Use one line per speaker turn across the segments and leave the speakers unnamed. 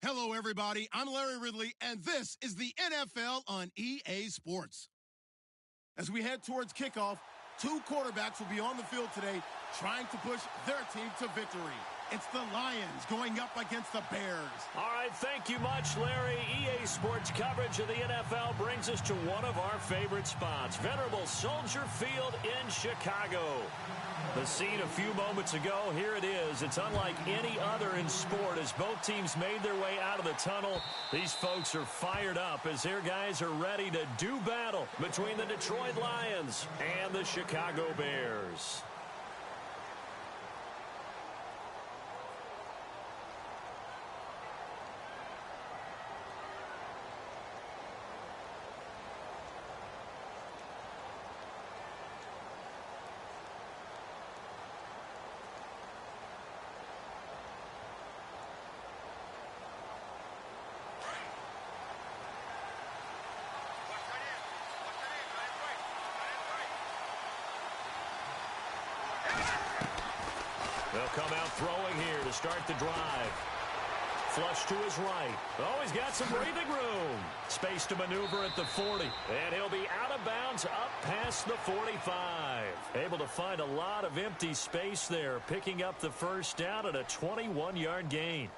Hello, everybody. I'm Larry Ridley, and this is the NFL on EA Sports. As we head towards kickoff, two quarterbacks will be on the field today trying to push their team to victory. It's the Lions going up against the Bears.
All right, thank you much, Larry. EA Sports coverage of the NFL brings us to one of our favorite spots, venerable Soldier Field in Chicago. The scene a few moments ago, here it is. It's unlike any other in sport as both teams made their way out of the tunnel. These folks are fired up as their guys are ready to do battle between the Detroit Lions and the Chicago Bears. They'll come out throwing here to start the drive. Flush to his right. Oh, he's got some breathing room. Space to maneuver at the 40. And he'll be out of bounds up past the 45. Able to find a lot of empty space there, picking up the first down at a 21-yard gain.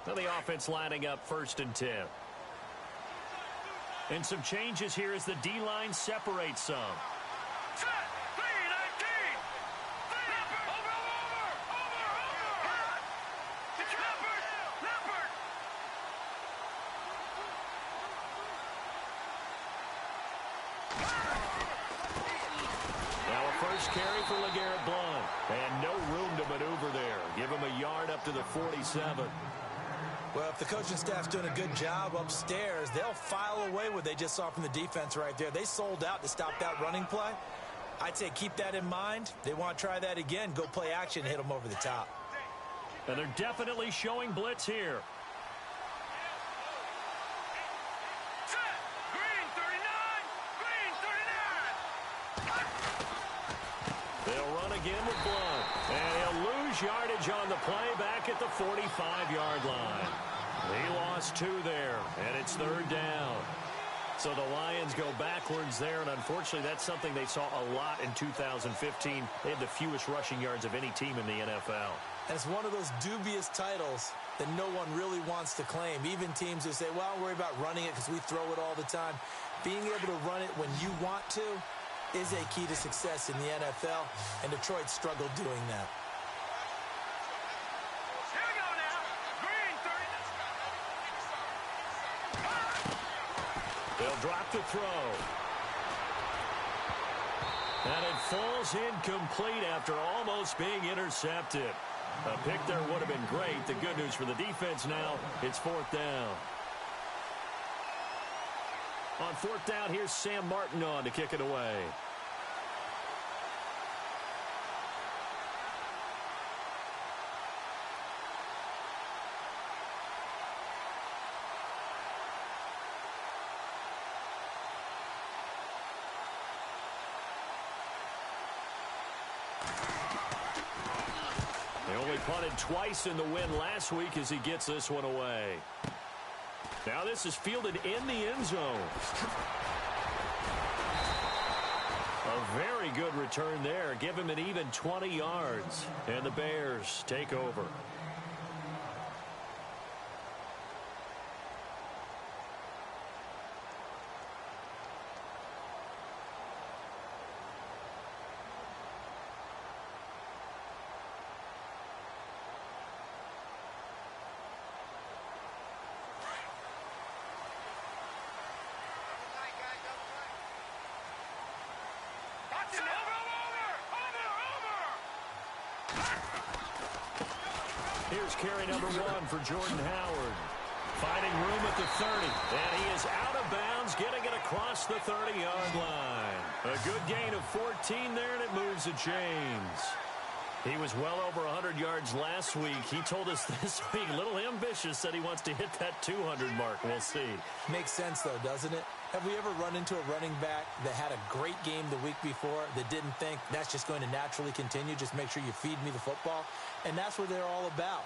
Now the offense lining up 1st and 10. And some changes here as the D-line separates some. Carry for LeGarrette Blount. And no room to maneuver there. Give him a yard up to the 47.
Well, if the coaching staff's doing a good job upstairs, they'll file away what they just saw from the defense right there. They sold out to stop that running play. I'd say keep that in mind. They want to try that again. Go play action, hit them over the top.
And they're definitely showing blitz here. Again with Blount. And he'll lose yardage on the play back at the 45-yard line. He lost 2 there, and it's 3rd down. So the Lions go backwards there, and unfortunately that's something they saw a lot in 2015. They had the fewest rushing yards of any team in the NFL.
And it's one of those dubious titles that no one really wants to claim. Even teams who say, well, I'll worry about running it because we throw it all the time. Being able to run it when you want to is a key to success in the NFL, and Detroit struggled doing that.
Here we go now. Green 30.
They'll drop the throw. And it falls incomplete after almost being intercepted. A pick there would have been great. The good news for the defense now, it's 4th down. On 4th down, here's Sam Martin on to kick it away. They only punted twice in the win last week as he gets this one away. Now this is fielded in the end zone. A very good return there. Give him an even 20 yards. And the Bears take over. Here's carry number 1 for Jordan Howard. Finding room at the 30. And he is out of bounds, getting it across the 30-yard line. A good gain of 14 there, and it moves the chains. He was well over 100 yards last week. He told us this week, a little ambitious, said he wants to hit that 200 mark. We'll see.
Makes sense, though, doesn't it? Have we ever run into a running back that had a great game the week before that didn't think that's just going to naturally continue? Just make sure you feed me the football. And that's what they're all about.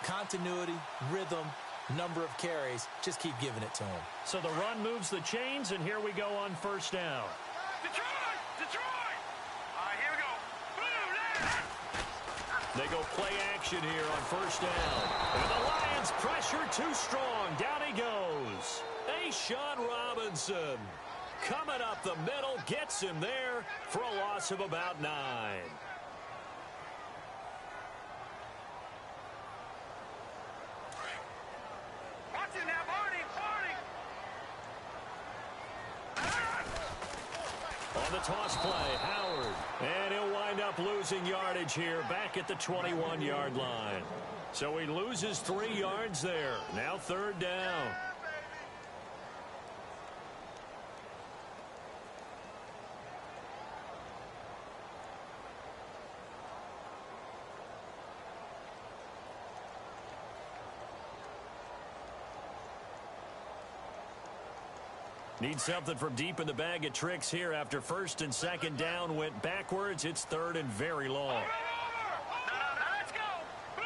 Continuity, rhythm, number of carries. Just keep giving it to him.
So the run moves the chains, and here we go on first down.
Detroit! Detroit! All right, here we go. Boom!
They go play action here on first down. And the Lions pressure too strong. Down he goes. Sean Robinson coming up the middle, gets him there for a loss of about 9.
Watch it now, Barney!
On the toss play, Howard. And he'll wind up losing yardage here back at the 21-yard line. So he loses 3 yards there. Now third down. Need something from deep in the bag of tricks here after first and second down went backwards. It's third and very long.
Let's go! Boom!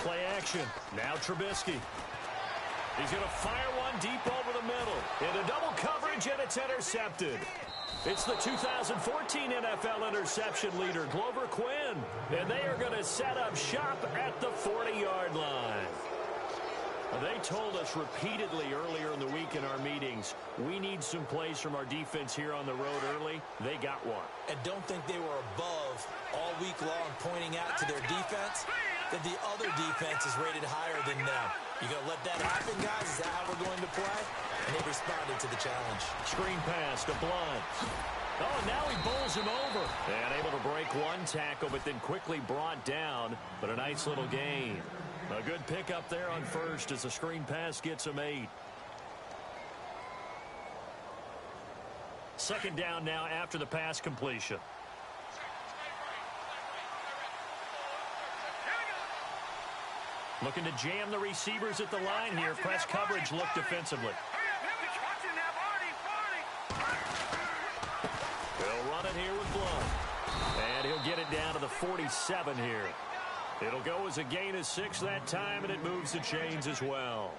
Play action. Now Trubisky. He's going to fire one deep over the middle. Into double coverage, and it's intercepted. It's the 2014 NFL interception leader, Glover Quinn. And they are going to set up shop at the 40-yard line. They told us repeatedly earlier in the week in our meetings, we need some plays from our defense here on the road early. They got one.
And don't think they were above all week long pointing out to their defense that the other defense is rated higher than them. You going to let that happen, guys? Is that how we're going to play? And they responded to the challenge.
Screen pass to Blunt. Oh, and now he bowls him over. And able to break one tackle, but then quickly brought down. But a nice little gain. A good pickup there on first as the screen pass gets him 8. Second down now after the pass completion. Looking to jam the receivers at the line here. Press coverage look defensively. He'll run it here with Blunt. And he'll get it down to the 47 here. It'll go as a gain of 6 that time, and it moves the chains as well.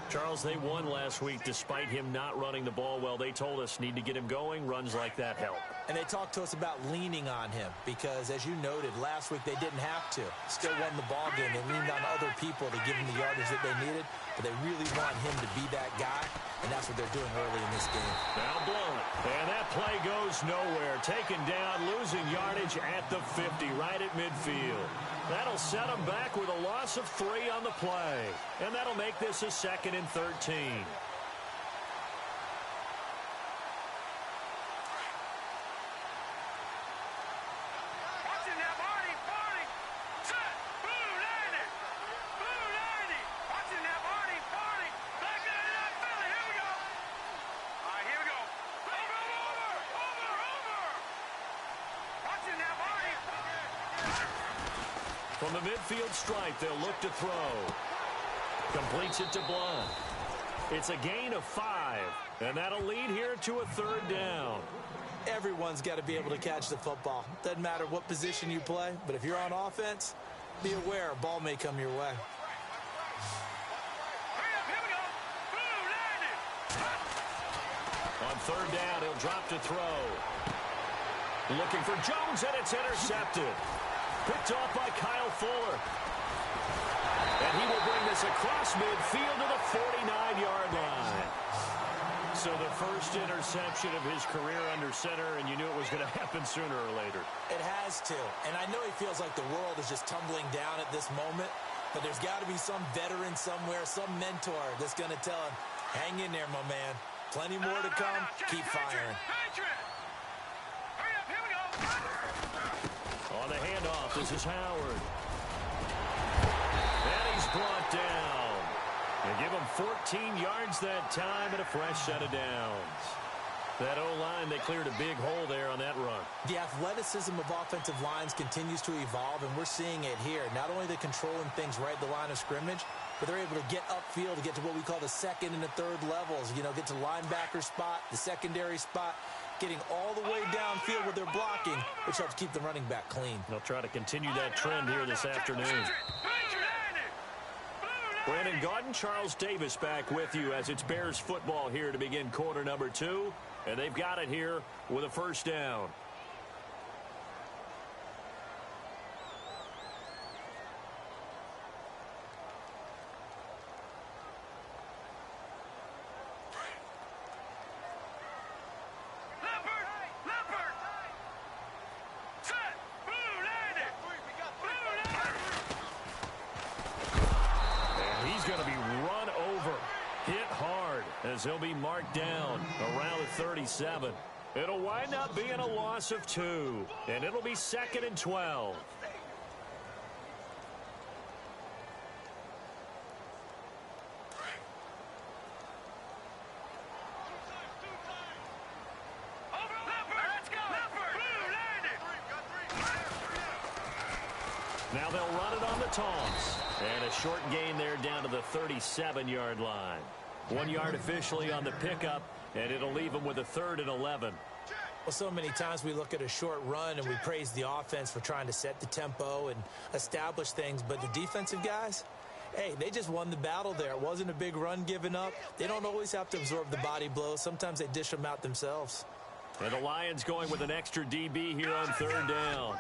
Charles, they won last week despite him not running the ball well. They told us need to get him going. Runs like that help.
And they talked to us about leaning on him because, as you noted, last week they didn't have to. Still won the ball game. They leaned on other people to give him the yardage that they needed, but they really want him to be that guy, and that's what they're doing early in this game.
Now Blunt. And that play goes nowhere. Taken down, losing yardage at the 50, right at midfield. That'll set them back with a loss of 3 on the play. And that'll make this a 2nd and 13. From the midfield stripe, they'll look to throw. Completes it to Blunt. It's a gain of 5, and that'll lead here to a 3rd down.
Everyone's got to be able to catch the football. Doesn't matter what position you play, but if you're on offense, be aware a ball may come your way.
On 3rd down, he'll drop to throw. Looking for Jones, and it's intercepted. Picked off by Kyle Fuller. And he will bring this across midfield to the 49-yard line. So the first interception of his career under center, and you knew it was going to happen sooner or later.
It has to. And I know he feels like the world is just tumbling down at this moment, but there's got to be some veteran somewhere, some mentor that's going to tell him, hang in there, my man. Plenty more to come. Keep firing.
On the handoff, this is Howard. And he's brought down. They give him 14 yards that time and a fresh set of downs. That O-line, they cleared a big hole there on that run.
The athleticism of offensive lines continues to evolve, and we're seeing it here. Not only are they controlling things right at the line of scrimmage, but they're able to get upfield to get to what we call the second and the third levels. You know, get to linebacker spot, the secondary spot, getting all the way downfield with their blocking, which helps keep the running back clean.
They'll try to continue that trend here this afternoon. Brandon Gaudin, Charles Davis back with you as it's Bears football here to begin quarter number 2. And they've got it here with a first down. As he'll be marked down around the 37. It'll wind up being a loss of 2, and it'll be 2nd and 12. Now they'll run it on the taunts. And a short gain there down to the 37-yard line. 1 yard officially on the pickup, and it'll leave them with a 3rd and 11.
Well, so many times we look at a short run and we praise the offense for trying to set the tempo and establish things, but the defensive guys, hey, they just won the battle there. It wasn't a big run given up. They don't always have to absorb the body blows. Sometimes they dish them out themselves.
And the Lions going with an extra DB here on 3rd down.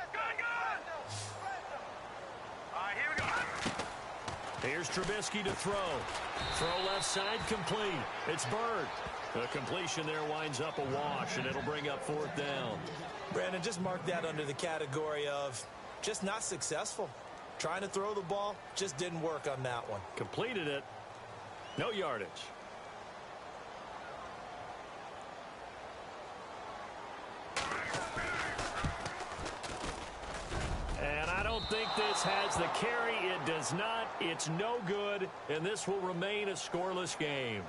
Here's Trubisky to throw. Throw left side complete. It's Bird. The completion there winds up a wash, and it'll bring up 4th down.
Brandon, just mark that under the category of just not successful. Trying to throw the ball, just didn't work on that one.
Completed it. No yardage. And I don't think this has the carry. It does not. It's no good, and this will remain a scoreless game.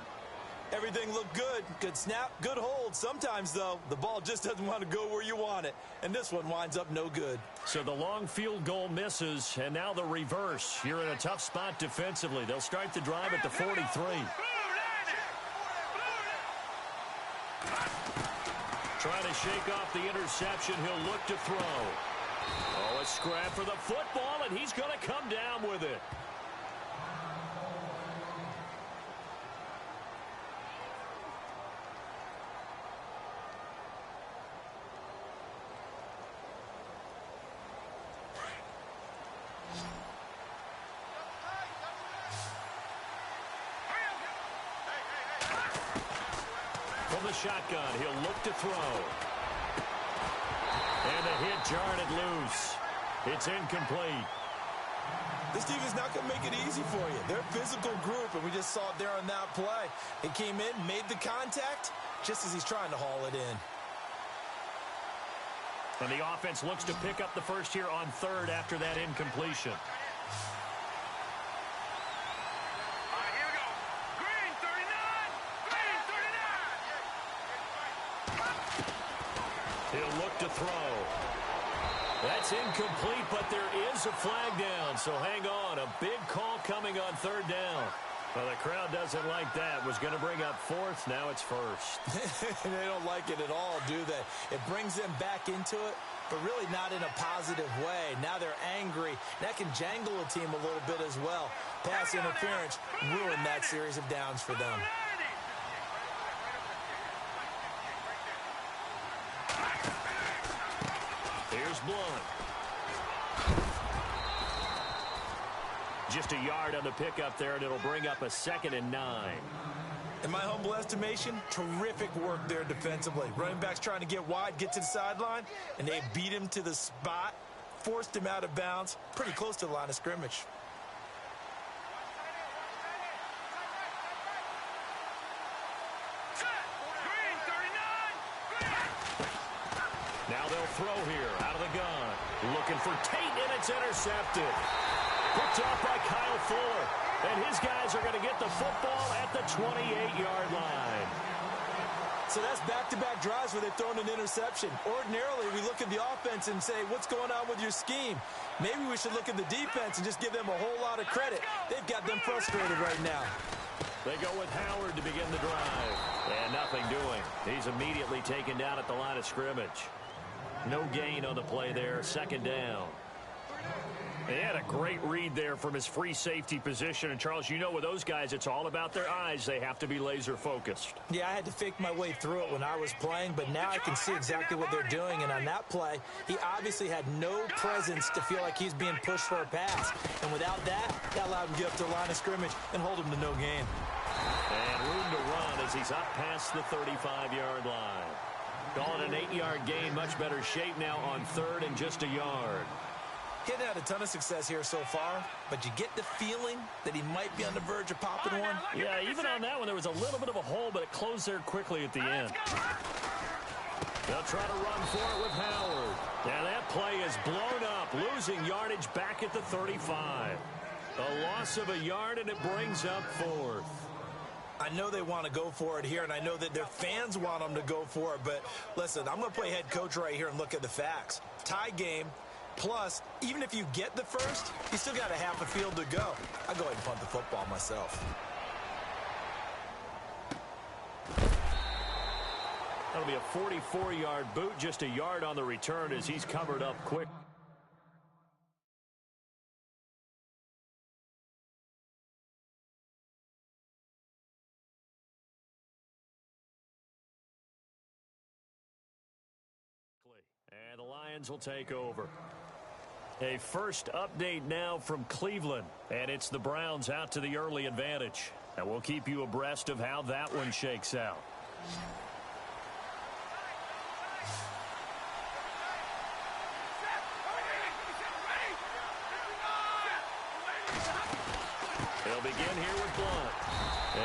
Everything looked good. Good snap, good hold. Sometimes, though, the ball just doesn't want to go where you want it, and this one winds up no good.
So the long field goal misses, and now the reverse. You're in a tough spot defensively. They'll start the drive at the 43. Trying to shake off the interception. He'll look to throw. Oh, a scrap for the football, and he's going to come down with it. From the shotgun, he'll look to throw. And the hit jarred it loose. It's incomplete.
This team is not going to make it easy for you. They're a physical group, and we just saw it there on that play. He came in, made the contact, just as he's trying to haul it in.
And the offense looks to pick up the first here on 3rd after that incompletion. He'll look to throw. That's incomplete, but there is a flag down, so hang on. A big call coming on 3rd down. Well, the crowd doesn't like that. Was going to bring up 4th. Now it's 1st.
They don't like it at all, do they? It brings them back into it, but really not in a positive way. Now they're angry. That can jangle a team a little bit as well. Pass interference ruined that series of downs for them.
Here's Blunt. Just a yard on the pickup there, and it'll bring up a 2nd and 9.
In my humble estimation, terrific work there defensively. Running backs trying to get wide, get to the sideline, and they beat him to the spot, forced him out of bounds, pretty close to the line of scrimmage.
Now they'll throw here out of the gun. Looking for Tate, and it's intercepted. Picked off by Kyle Fuller. And his guys are going to get the football at the 28-yard line.
So that's back-to-back drives where they've thrown an interception. Ordinarily, we look at the offense and say, what's going on with your scheme? Maybe we should look at the defense and just give them a whole lot of credit. They've got them frustrated right now.
They go with Howard to begin the drive. And nothing doing. He's immediately taken down at the line of scrimmage. No gain on the play there. Second down. He had a great read there from his free safety position. And, Charles, you know with those guys, it's all about their eyes. They have to be laser-focused.
Yeah, I had to fake my way through it when I was playing, but now I can see exactly what they're doing. And on that play, he obviously had no presence to feel like he's being pushed for a pass. And without that, that allowed him to get up to the line of scrimmage and hold him to no gain.
And room to run as he's up past the 35-yard line. Calling an 8-yard gain, much better shape now on third and just a yard.
He hasn't had a ton of success here so far, but you get the feeling that he might be on the verge of popping one.
Yeah, even on that one, there was a little bit of a hole, but it closed there quickly at the end. They'll try to run for it with Howard. Now that play is blown up, losing yardage back at the 35. A loss of a yard, and it brings up fourth.
I know they want to go for it here, and I know that their fans want them to go for it, but listen, I'm going to play head coach right here and look at the facts. Tie game. Plus, even if you get the first, you still got a half a field to go. I'll go ahead and punt the football myself.
That'll be a 44-yard boot, just a yard on the return as he's covered up quick. And the Lions will take over. A first update now from Cleveland, and it's the Browns out to the early advantage. And we'll keep you abreast of how that one shakes out. He'll begin here with Blunt.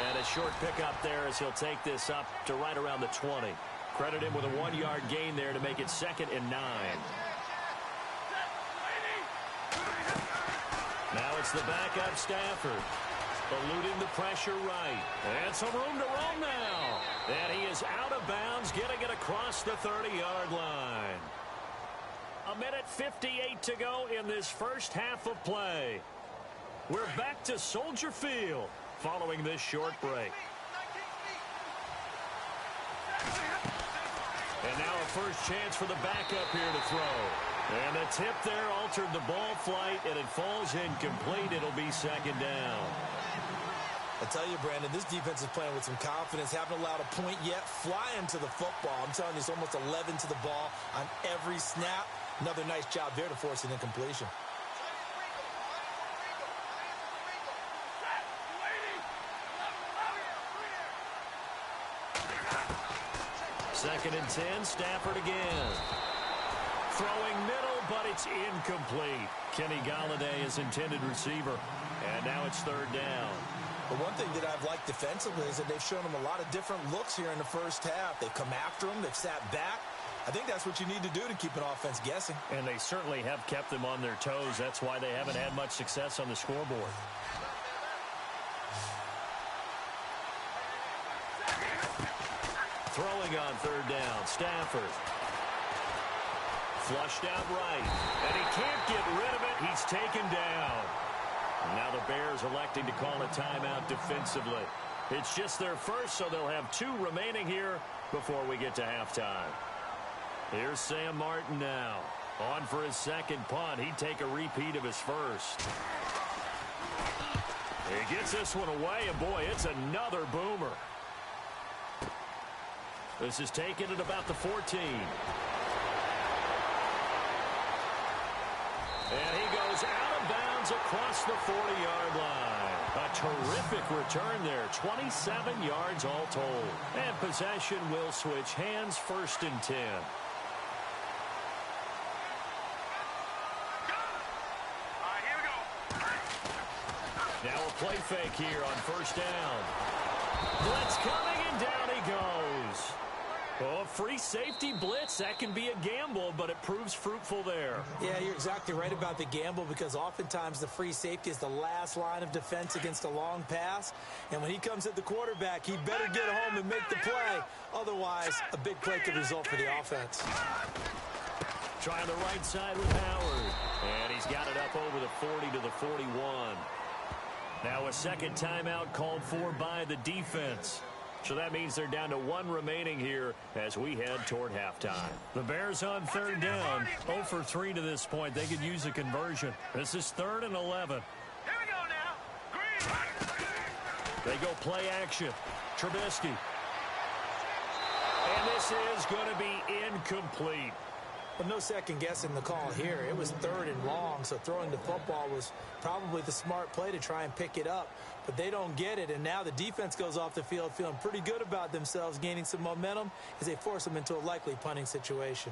And a short pickup there as he'll take this up to right around the 20. Credit him with a 1-yard gain there to make it 2nd and 9. Now it's the backup Stafford. Eluding the pressure right. And some room to roam now. And he is out of bounds, getting it across the 30-yard line. 1:58 to go in this first half of play. We're back to Soldier Field following this short break. And now a first chance for the backup here to throw. And the tip there altered the ball flight, and it falls incomplete. It'll be 2nd down.
I tell you, Brandon, this defense is playing with some confidence. Haven't allowed a point yet. Flying to the football. I'm telling you, it's almost 11 to the ball on every snap. Another nice job there to force an incompletion.
Second and 10, Stafford again. Throwing middle, but it's incomplete. Kenny Golladay is intended receiver. And now it's 3rd down.
The one thing that I've liked defensively is that they've shown them a lot of different looks here in the first half. They've come after them. They've sat back. I think that's what you need to do to keep an offense guessing.
And they certainly have kept them on their toes. That's why they haven't had much success on the scoreboard. Throwing on 3rd down, Stafford. Flushed out right. And he can't get rid of it. He's taken down. And now the Bears electing to call a timeout defensively. It's just their first, so they'll have 2 remaining here before we get to halftime. Here's Sam Martin now. On for his 2nd punt. He'd take a repeat of his first. He gets this one away, and boy, it's another boomer. This is taken at about the 14. And he goes out of bounds across the 40-yard line. A terrific return there. 27 yards all told. And possession will switch hands, 1st and 10.
Here we go.
Now a play fake here on 1st down. Blitz coming, and down he goes. Oh, free safety blitz. That can be a gamble, but it proves fruitful there.
Yeah, you're exactly right about the gamble because oftentimes the free safety is the last line of defense against a long pass. And when he comes at the quarterback, he better get home and make the play. Otherwise, a big play could result for the offense.
Trying the right side with Howard. And he's got it up over the 40 to the 41. Now a second timeout called for by the defense. So that means they're down to one remaining here as we head toward halftime. The Bears on third down. 0 for 3 to this point. They could use a conversion. This is 3rd and 11.
Here we go now. Green.
They go play action. Trubisky. And this is going to be incomplete.
But no second guessing the call here. It was 3rd and long, so throwing the football was probably the smart play to try and pick it up. But they don't get it, and now the defense goes off the field feeling pretty good about themselves, gaining some momentum as they force them into a likely punting situation.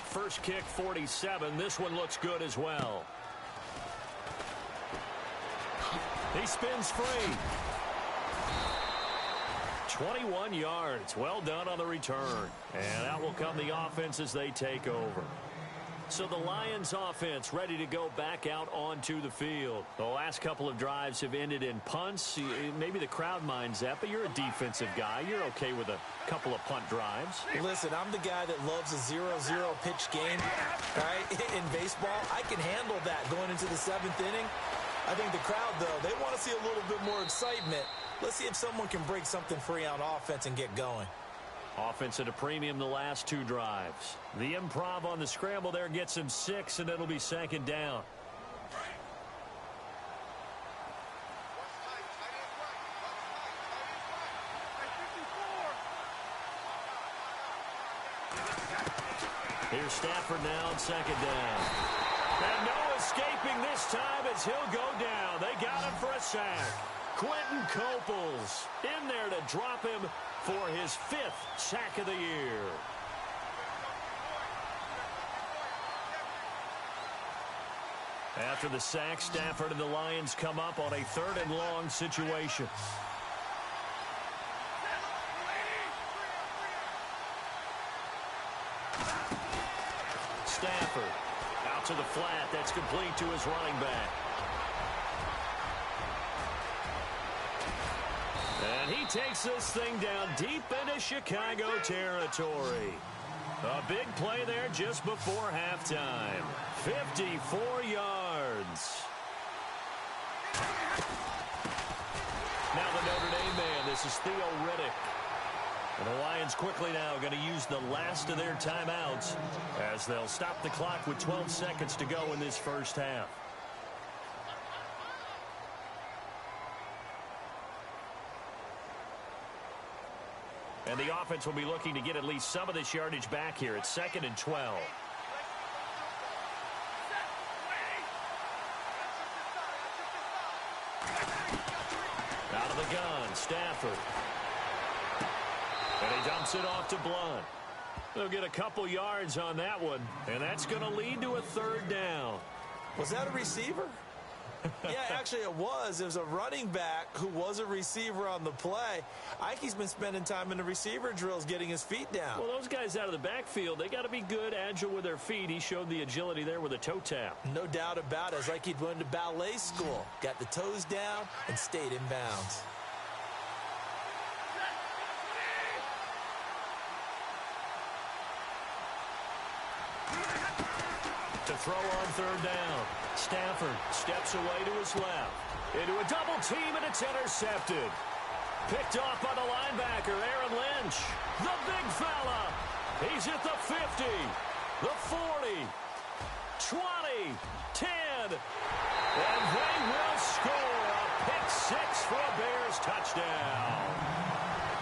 First kick, 47. This one looks good as well. He spins free. 21 yards. Well done on the return. And out will come the offense as they take over. So the Lions offense ready to go back out onto the field. The last couple of drives have ended in punts. Maybe the crowd minds that, but you're a defensive guy. You're okay with a couple of punt drives.
Listen, I'm the guy that loves a 0-0 pitch game, right? In baseball, I can handle that going into the 7th inning. I think the crowd, though, they want to see a little bit more excitement. Let's see if someone can break something free on offense and get going.
Offense at a premium the last 2 drives. The improv on the scramble there gets him 6, and it'll be 2nd down. Here's Stafford now on 2nd down. And no escaping this time as he'll go down. They got him for a sack. Quentin Coples in there to drop him for his 5th sack of the year. After the sack, Stafford and the Lions come up on a 3rd and long situation. Stafford out to the flat. That's complete to his running back. And he takes this thing down deep into Chicago territory. A big play there just before halftime. 54 yards. Now the Notre Dame man. This is Theo Riddick. And the Lions quickly now going to use the last of their timeouts as they'll stop the clock with 12 seconds to go in this first half. And the offense will be looking to get at least some of this yardage back here. It's 2nd and 12. Out of the gun, Stafford. And he dumps it off to Blunt. They'll get a couple yards on that one, and that's going to lead to a 3rd down.
Was that a receiver? Yeah, actually it was. It was a running back who was a receiver on the play. Ike's been spending time in the receiver drills getting his feet down.
Well, those guys out of the backfield, they got to be good, agile with their feet. He showed the agility there with a toe tap.
No doubt about it. It's like he'd went to ballet school. Got the toes down and stayed in bounds.
To throw on 3rd down. Stafford steps away to his left. Into a double team, and it's intercepted. Picked off by the linebacker, Aaron Lynch. The big fella. He's at the 50, the 40, 20, 10. And they will score a pick 6 for a Bears touchdown.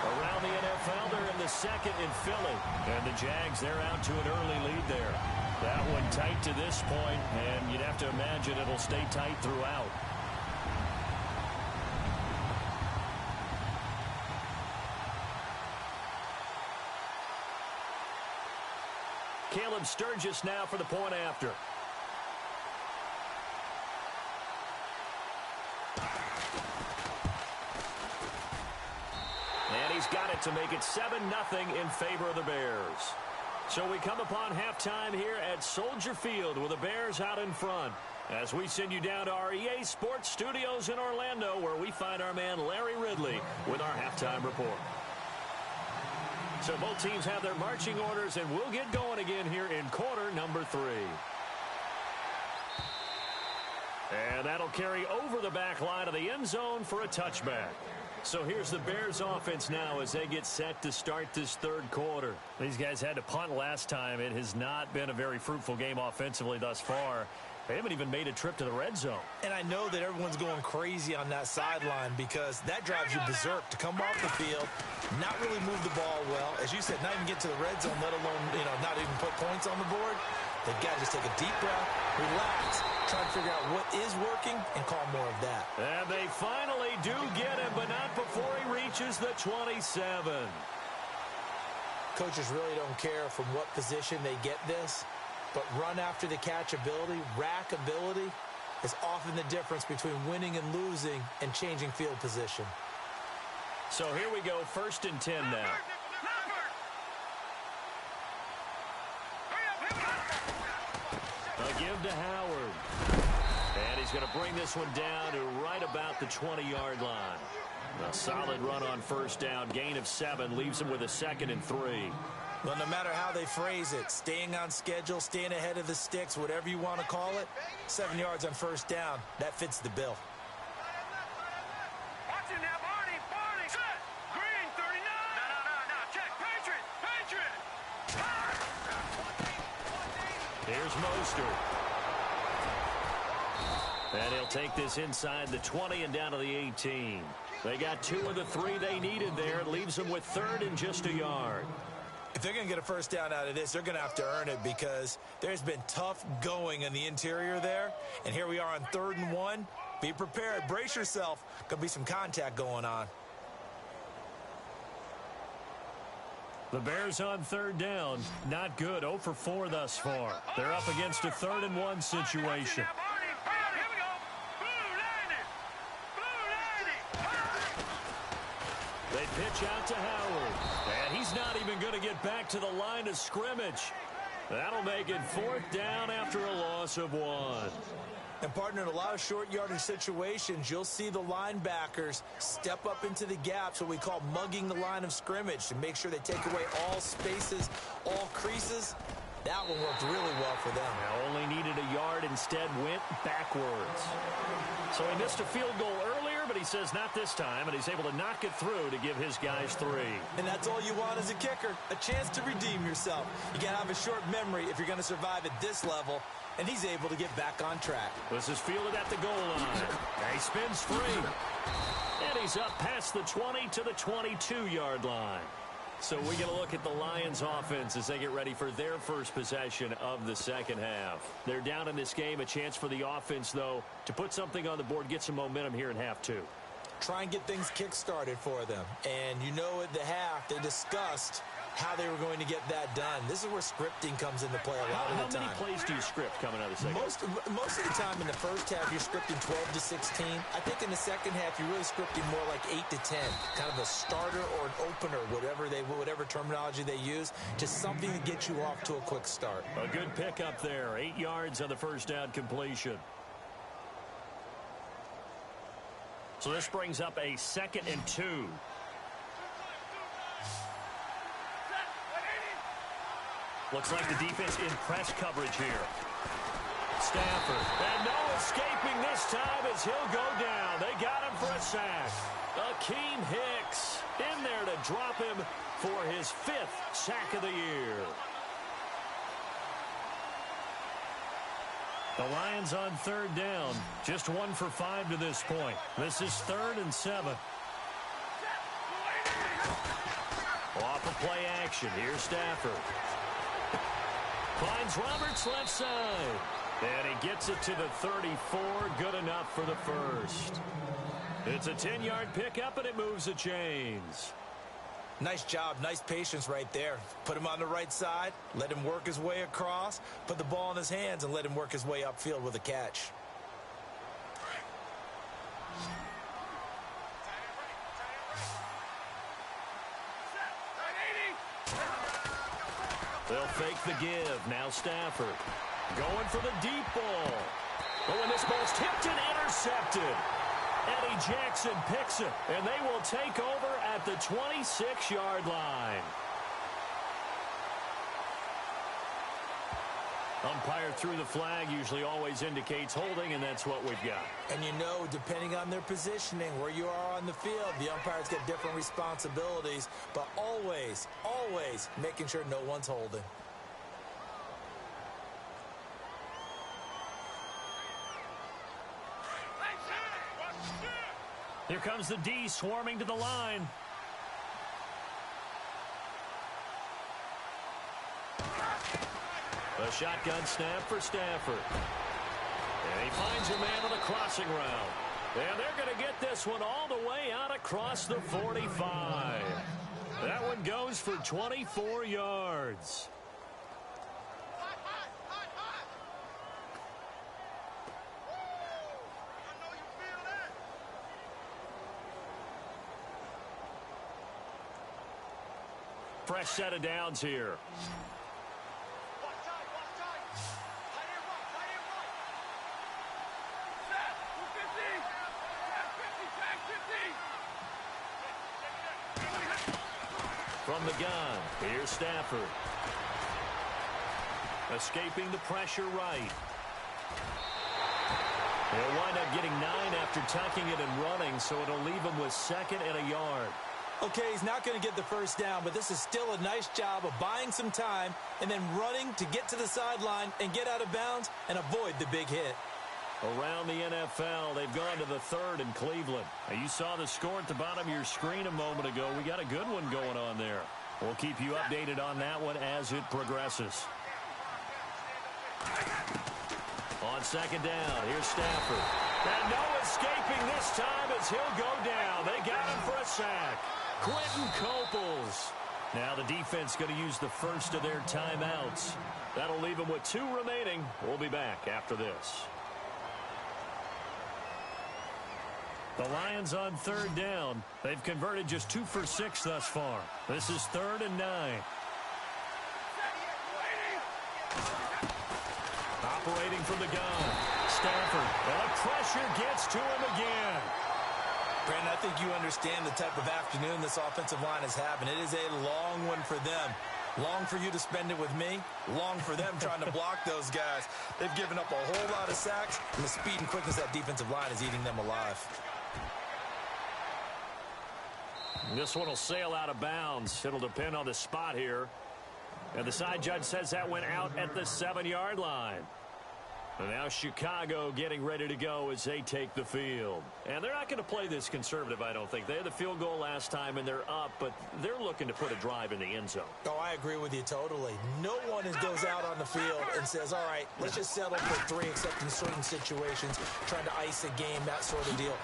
Around the NFL, they're in the 2nd in Philly. And the Jags, they're out to an early lead there. That one tight to this point, and you'd have to imagine it'll stay tight throughout. Caleb Sturgis now for the point after. And he's got it to make it 7-0 in favor of the Bears. So we come upon halftime here at Soldier Field with the Bears out in front, as we send you down to our EA Sports Studios in Orlando, where we find our man Larry Ridley with our halftime report. So both teams have their marching orders, and we'll get going again here in quarter number 3. And that'll carry over the back line of the end zone for a touchback. So here's the Bears offense now as they get set to start this third quarter. These guys had to punt last time. It has not been a very fruitful game offensively thus far. They haven't even made a trip to the red zone.
And I know that everyone's going crazy on that sideline because that drives you berserk to come off the field, not really move the ball well. As you said, not even get to the red zone, let alone, not even put points on the board. They've got to just take a deep breath, relax, try to figure out what is working, and call more of that.
And they finally do get him, but not before he reaches the 27.
Coaches really don't care from what position they get this, but run after the catch ability, rack ability, is often the difference between winning and losing and changing field position.
So here we go, 1st and 10 now. A give to Howard. And he's going to bring this one down to right about the 20-yard line. A solid run on 1st down, gain of 7, leaves him with a 2nd and 3.
Well, no matter how they phrase it, staying on schedule, staying ahead of the sticks, whatever you want to call it, 7 yards on 1st down, that fits the bill.
Watch it now, Barney, set, green, 39. No, check, Patriot.
Here's Mostert. And he'll take this inside the 20 and down to the 18. They got 2 of the 3 they needed there. It leaves them with 3rd and just a yard.
If they're going to get a 1st down out of this, they're going to have to earn it because there's been tough going in the interior there. And here we are on 3rd and 1. Be prepared. Brace yourself. Going to be some contact going on.
The Bears on 3rd down. Not good. 0 for 4 thus far. They're up against a 3rd and 1 situation. They pitch out to Howard. And he's not even going to get back to the line of scrimmage. That'll make it 4th down after a loss of 1.
And, partner, in a lot of short yardage situations, you'll see the linebackers step up into the gaps, what we call mugging the line of scrimmage, to make sure they take away all spaces, all creases. That one worked really well for them.
Now only needed a yard, instead went backwards. So he missed a field goal earlier, but he says not this time, and he's able to knock it through to give his guys 3.
And that's all you want as a kicker, a chance to redeem yourself. You got to have a short memory if you're going to survive at this level, and he's able to get back on track.
This is fielded at the goal line. And he spins free. And he's up past the 20 to the 22-yard line. So we get a look at the Lions offense as they get ready for their first possession of the second half. They're down in this game. A chance for the offense, though, to put something on the board, get some momentum here in half 2.
Try and get things kick-started for them. And you know at the half they discussed how they were going to get that done. This is where scripting comes into play a lot of the time.
How many plays do you script coming out of the second?
Most of the time in the first half, you're scripting 12 to 16. I think in the second half, you're really scripting more like 8 to 10. Kind of a starter or an opener, whatever terminology they use, just something to get you off to a quick start.
A good pickup there. 8 yards on the 1st down completion. So this brings up a 2nd and 2. Looks like the defense in press coverage here. Stafford. And no escaping this time as he'll go down. They got him for a sack. Akeem Hicks in there to drop him for his 5th sack of the year. The Lions on 3rd down. Just 1 for 5 to this point. This is 3rd and 7. Off of play action. Here's Stafford. Finds Roberts left side. And he gets it to the 34. Good enough for the first. It's a 10-yard pickup, and it moves the chains.
Nice job. Nice patience right there. Put him on the right side. Let him work his way across. Put the ball in his hands and let him work his way upfield with a catch.
They'll fake the give. Now Stafford going for the deep ball. But when this ball's tipped and intercepted, Eddie Jackson picks it, and they will take over at the 26-yard line. Umpire threw the flag, usually always indicates holding, and that's what we've got.
And you know, depending on their positioning, where you are on the field, the umpires get different responsibilities, but always, always making sure no one's holding.
Here comes the D swarming to the line. A shotgun snap for Stafford. And he finds a man on the crossing route. And they're going to get this one all the way out across the 45. That one goes for 24 yards. Fresh set of downs here. From the gun, here's Stafford. Escaping the pressure right. They'll wind up getting 9 after tucking it and running, so it'll leave him with 2nd and a yard.
Okay, he's not going to get the first down, but this is still a nice job of buying some time and then running to get to the sideline and get out of bounds and avoid the big hit.
Around the NFL, they've gone to the 3rd in Cleveland. Now, you saw the score at the bottom of your screen a moment ago. We got a good one going on there. We'll keep you updated on that one as it progresses. On 2nd down, here's Stafford. And no escaping this time as he'll go down. They got him for a sack. Quentin Coples. Now the defense going to use the first of their timeouts. That'll leave them with 2 remaining. We'll be back after this. The Lions on 3rd down. They've converted just 2 for 6 thus far. This is 3rd and 9. Operating from the gun. Stafford. And the pressure gets to him again.
Brandon, I think you understand the type of afternoon this offensive line is having. It is a long one for them. Long for you to spend it with me. Long for them trying to block those guys. They've given up a whole lot of sacks, and the speed and quickness of that defensive line is eating them alive.
This one will sail out of bounds. It'll depend on the spot here. And the side judge says that went out at the 7-yard line. And now Chicago getting ready to go as they take the field. And they're not going to play this conservative, I don't think. They had the field goal last time, and they're up, but they're looking to put a drive in the end zone.
Oh, I agree with you totally. No one goes out on the field and says, all right, let's just settle for 3, except in certain situations, trying to ice a game, that sort of deal.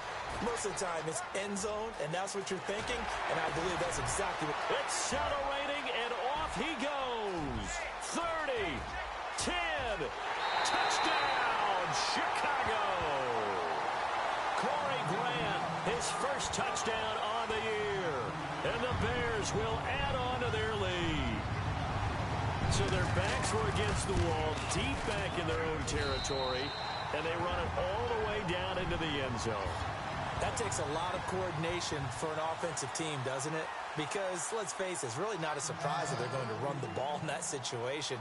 Most of the time, it's end zone, and that's what you're thinking, and I believe that's exactly what...
Accelerating, and off he goes. 30, 10, touchdown, Chicago. Corey Grant, his first touchdown on the year, and the Bears will add on to their lead. So their backs were against the wall, deep back in their own territory, and they run it all the way down into the end zone.
That takes a lot of coordination for an offensive team, doesn't it? Because, let's face it, it's really not a surprise that they're going to run the ball in that situation.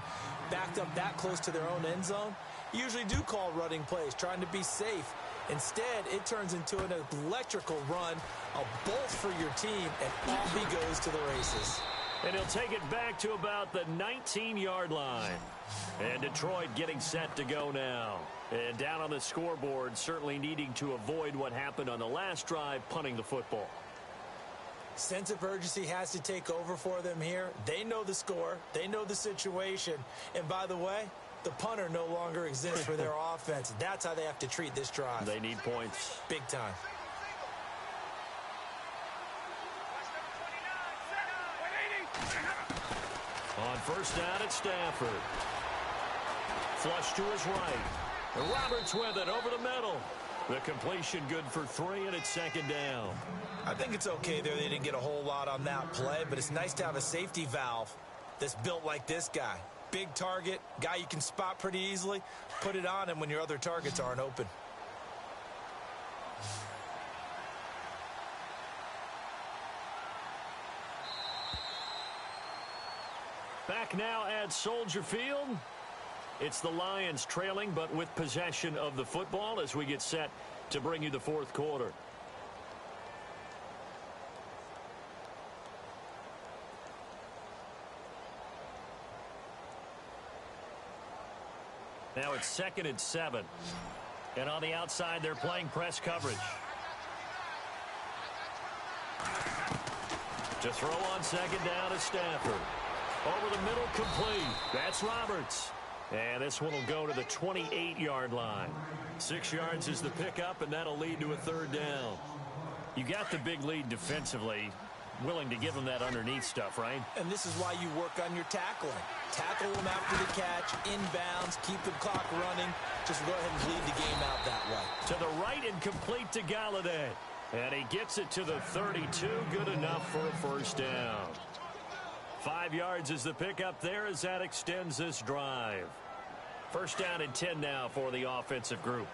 Backed up that close to their own end zone, you usually do call running plays, trying to be safe. Instead, it turns into an electrical run, a bolt for your team, and off he goes to the races.
And he'll take it back to about the 19-yard line. And Detroit getting set to go now. And down on the scoreboard, certainly needing to avoid what happened on the last drive, punting the football.
Sense of urgency has to take over for them here. They know the score. They know the situation. And by the way, the punter no longer exists for their offense. That's how they have to treat this drive.
They need points.
Big time.
On first down at Stafford. Flush to his right. Roberts with it over the middle. The completion good for 3, and it's 2nd down.
I think it's okay there. They didn't get a whole lot on that play, but it's nice to have a safety valve that's built like this guy. Big target, guy you can spot pretty easily. Put it on him when your other targets aren't open.
Back now at Soldier Field. It's the Lions trailing, but with possession of the football as we get set to bring you the fourth quarter. Now it's 2nd and 7. And on the outside, they're playing press coverage. To throw on 2nd down is Stafford. Over the middle, complete. That's Roberts. And this one will go to the 28-yard line. 6 yards is the pickup, and that'll lead to a 3rd down. You got the big lead defensively. Willing to give them that underneath stuff, right?
And this is why you work on your tackling. Tackle them after the catch, inbounds, keep the clock running. Just go ahead and bleed the game out that way.
To the right and complete to Galladay. And he gets it to the 32. Good enough for a 1st down. 5 yards is the pickup there as that extends this drive. 1st down and 10 now for the offensive group.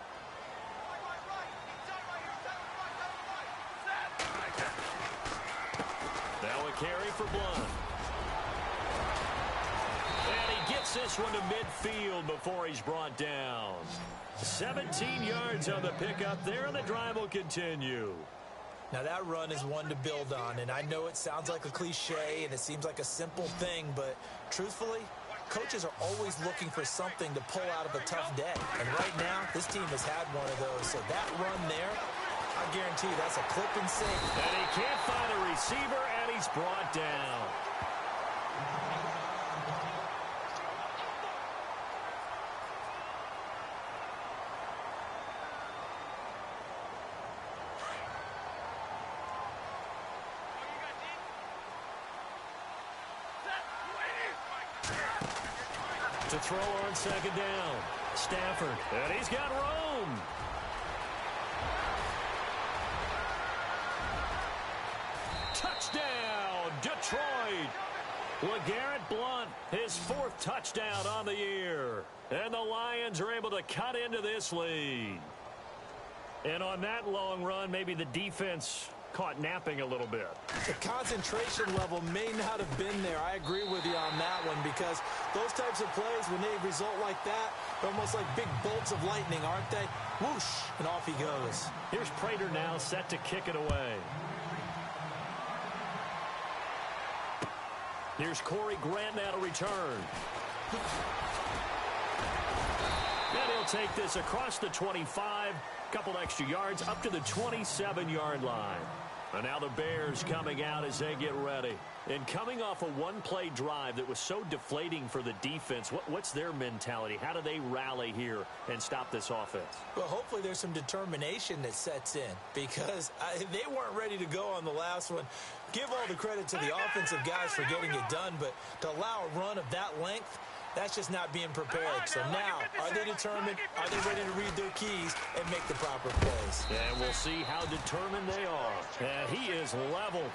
Now a carry for Blunt. And he gets this one to midfield before he's brought down. 17 yards on the pickup there, and the drive will continue.
Now that run is one to build on, and I know it sounds like a cliche and it seems like a simple thing, but truthfully, coaches are always looking for something to pull out of a tough day. And right now, this team has had one of those. So that run there, I guarantee that's a clip and save.
And he can't find a receiver, and he's brought down. To throw on 2nd down. Stafford. And he's got room. Touchdown, Detroit. LeGarrette Blount, his 4th touchdown on the year. And the Lions are able to cut into this lead. And on that long run, maybe the defense caught napping a little bit.
The concentration level may not have been there. I agree with you on that one, because those types of plays, when they result like that, they're almost like big bolts of lightning, aren't they? Whoosh, and off he goes.
Here's Prater now set to kick it away. Here's Corey Grant now to return. And he'll take this across the 25, couple extra yards, up to the 27-yard line. And now the Bears coming out as they get ready. And coming off a one-play drive that was so deflating for the defense, what's their mentality? How do they rally here and stop this offense?
Well, hopefully there's some determination that sets in, because they weren't ready to go on the last one. Give all the credit to the offensive guys for getting it done, but to allow a run of that length, that's just not being prepared. So now, are they determined? Are they ready to read their keys and make the proper plays?
And we'll see how determined they are. And he is leveled.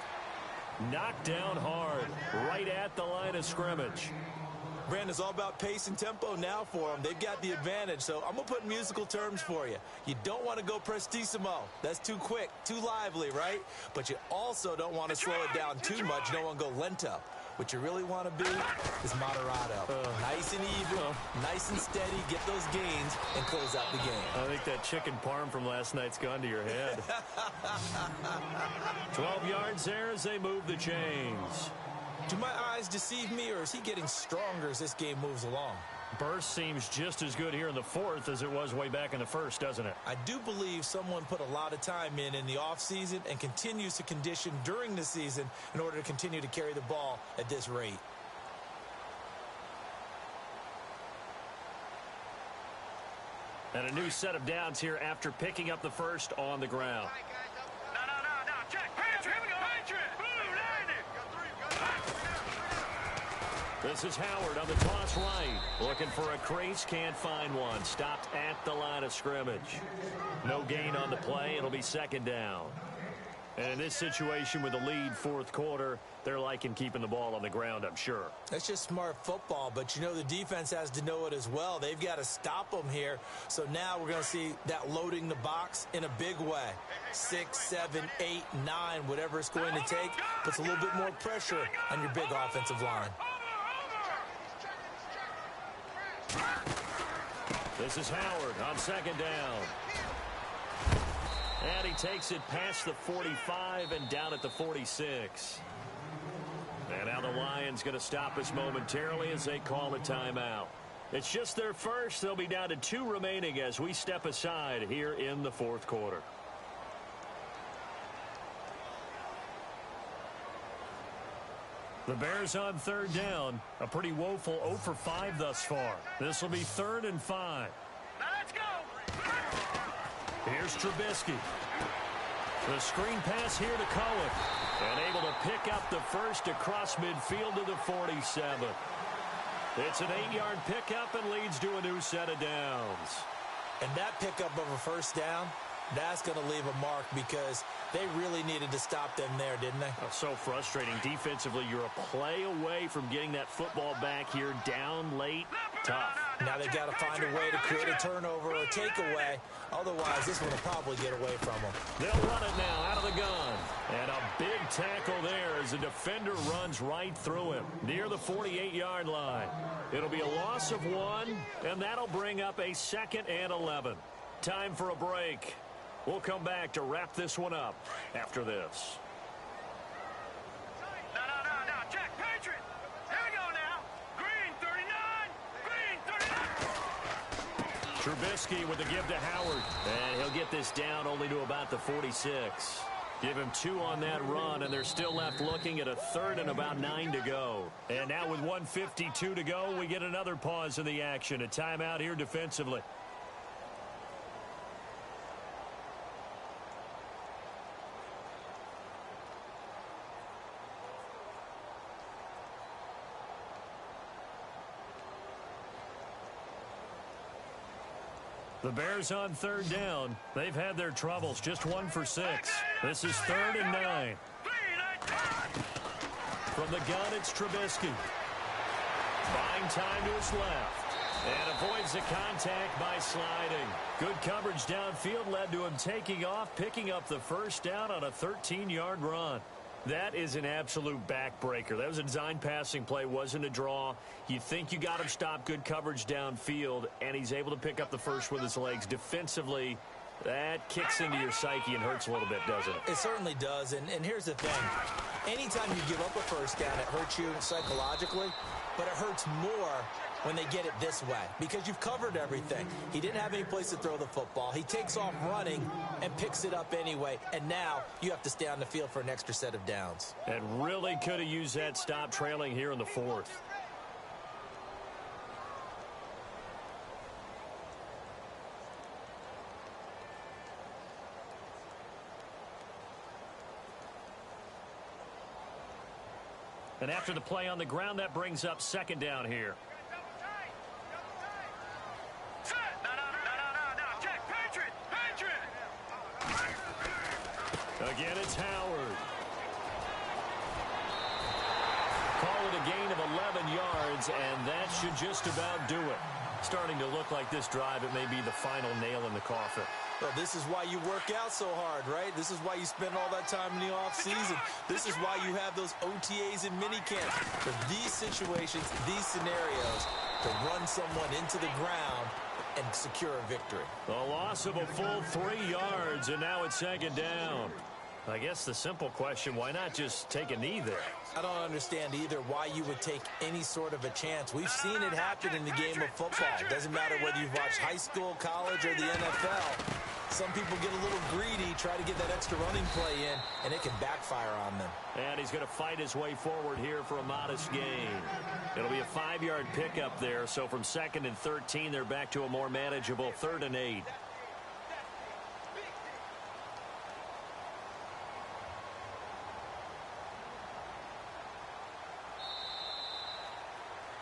Knocked down hard. Right at the line of scrimmage.
Brandon, it's all about pace and tempo now for them. They've got the advantage. So I'm going to put musical terms for you. You don't want to go prestissimo. That's too quick, too lively, right? But you also don't want to slow it down too much. You don't want to go lento. What you really want to be is moderato. Nice and even, nice and steady, get those gains, and close out the game.
I think that chicken parm from last night's gone to your head. 12 yards there as they move the chains.
Do my eyes deceive me, or is he getting stronger as this game moves along?
Burst seems just as good here in the fourth as it was way back in the first, doesn't it?
I do believe someone put a lot of time in the offseason and continues to condition during the season in order to continue to carry the ball at this rate.
And a new set of downs here after picking up the first on the ground.
No. Check. Patriot. Here we go. Patriot. Boom. Landed.
This is Howard on the toss right. Looking for a crease. Can't find one. Stopped at the line of scrimmage. No gain on the play. It'll be second down. And in this situation with the lead fourth quarter, they're liking keeping the ball on the ground, I'm sure.
That's just smart football, but, the defense has to know it as well. They've got to stop them here. So now we're going to see that loading the box in a big way. 6, 7, 8, 9, whatever it's going to take, puts a little bit more pressure on your big offensive line.
This is Howard on second down. And he takes it past the 45 and down at the 46. And now the Lions going to stop us momentarily as they call a timeout. It's just their first. They'll be down to 2 remaining as we step aside here in the fourth quarter. The Bears on third down. A pretty woeful 0 for 5 thus far. This will be 3rd and 5.
Now let's go.
Here's Trubisky. The screen pass here to Cohen. And able to pick up the first across midfield to the 47. It's an 8-yard pickup and leads to a new set of downs.
And that pickup of a first down, that's going to leave a mark because they really needed to stop them there, didn't they?
Oh, so frustrating. Defensively, you're a play away from getting that football back here down late. Tough.
Now they've got to find a way to create a turnover or a takeaway. Otherwise, this one will probably get away from them.
They'll run it now out of the gun. And a big tackle there as the defender runs right through him near the 48-yard line. It'll be a loss of 1, and that'll bring up a 2nd and 11. Time for a break. We'll come back to wrap this one up after this.
No. Check. Patriot. Here we go now. Green 39. Green 39.
Trubisky with the give to Howard. And he'll get this down only to about the 46. Give him 2 on that run, and they're still left looking at a 3rd and about 9 to go. And now with 1:52 to go, we get another pause in the action. A timeout here defensively. The Bears on third down. They've had their troubles. Just 1 for 6. This is 3rd and 9. From the gun, it's Trubisky. Buying time to his left. And avoids the contact by sliding. Good coverage downfield led to him taking off, picking up the first down on a 13-yard run. That is an absolute backbreaker. That was a design passing play, wasn't a draw. You think you got him stopped, good coverage downfield, and he's able to pick up the first with his legs. Defensively, that kicks into your psyche and hurts a little bit, doesn't it?
It certainly does, and here's the thing. Anytime you give up a first down, it hurts you psychologically, but it hurts more when they get it this way because you've covered everything. He didn't have any place to throw the football. He takes off running and picks it up anyway, and now you have to stay on the field for an extra set of downs.
And really could have used that stop trailing here in the 4th. And after the play on the ground, that brings up 2nd down here. Again, it's Howard. Call it a gain of 11 yards, and that should just about do it. Starting to look like this drive, it may be the final nail in the coffin.
Well, this is why you work out so hard, right? This is why you spend all that time in the offseason. This is why you have those OTAs and minicamps. For these situations, these scenarios, to run someone into the ground and secure a victory.
The loss of a full 3 yards, and now it's 2nd down. I guess the simple question, why not just take a knee there?
I don't understand either why you would take any sort of a chance. We've seen it happen in the game of football. It doesn't matter whether you've watched high school, college, or the NFL. Some people get a little greedy, try to get that extra running play in, and it can backfire on them.
And he's going to fight his way forward here for a modest gain. It'll be a 5-yard pickup there, so from 2nd and 13, they're back to a more manageable 3rd and 8.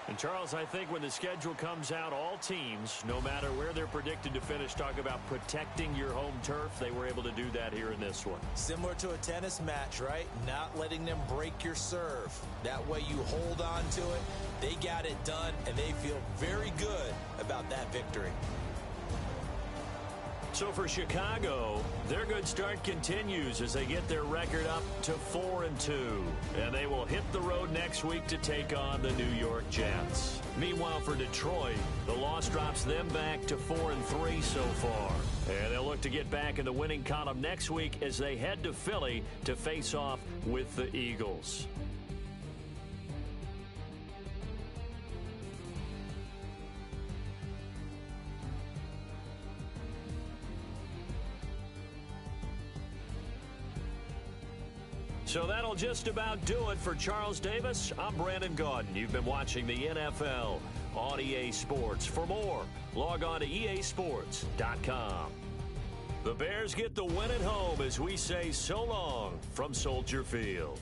And Charles, I think when the schedule comes out, all teams, no matter where they're predicted to finish, talk about protecting your home turf. They were able to do that here in this one.
Similar to a tennis match, right? Not letting them break your serve. That way you hold on to it. They got it done, and they feel very good about that victory.
So for Chicago, their good start continues as they get their record up to 4-2. And they will hit the road next week to take on the New York Jets. Meanwhile, for Detroit, the loss drops them back to 4-3 so far. And they'll look to get back in the winning column next week as they head to Philly to face off with the Eagles. So that'll just about do it for Charles Davis. I'm Brandon Gaudin. You've been watching the NFL on EA Sports. For more, log on to easports.com. The Bears get the win at home as we say so long from Soldier Field.